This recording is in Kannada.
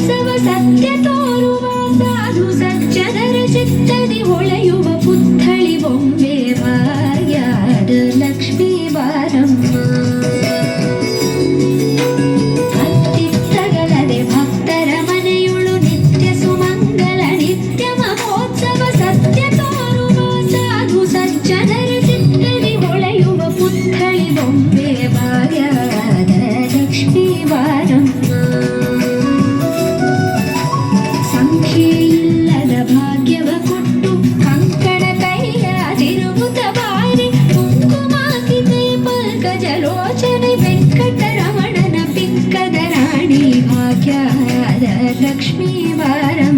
ಮಹೋತ್ಸವ ಸತ್ಯ ತೋರುವ ಸಾಧು ಸಜ್ಜನರ ಚಿತ್ತದಿ ಹೊಳೆಯುವ ಪುತ್ಥಳಿ ಬೊಂಬೆ ಭಾಗ್ಯದ ಲಕ್ಷ್ಮೀ ಬಾರಮ್ಮ. ಭಕ್ತಿತ್ತಗಲದೆ ಭಕ್ತರ ಮನೆಯುಳು ನಿತ್ಯ ಸುಮಂಗಲ ನಿತ್ಯ ಮಹೋತ್ಸವ ಸತ್ಯ ತೋರುವ ಸಾಧು ಸಜ್ಜನರ ಚಿತ್ತದಿ ಹೊಳೆಯುವ ಪುತ್ಥಳಿ ಬೊಂಬೆ ಭಾಗ್ಯದ ಲಕ್ಷ್ಮೀ ಬಾರಮ್ಮ. ಸಂಖ್ಯೆಯಿಲ್ಲದ ಭಾಗ್ಯವ ಕೊಟ್ಟು ಕಂಕಣ ಕೈಯ ತಿರುಗುತ್ತ ಬಾರಿ ಕುಂಕುಮಾಕಿತೆ ಪಲ್ಕಜಲೋಚನೆ ವೆಂಕಟರಮಣನ ಪಿಕ್ಕದ ರಾಣಿ ಭಾಗ್ಯದ ಲಕ್ಷ್ಮೀ ಬಾರಮ್ಮ.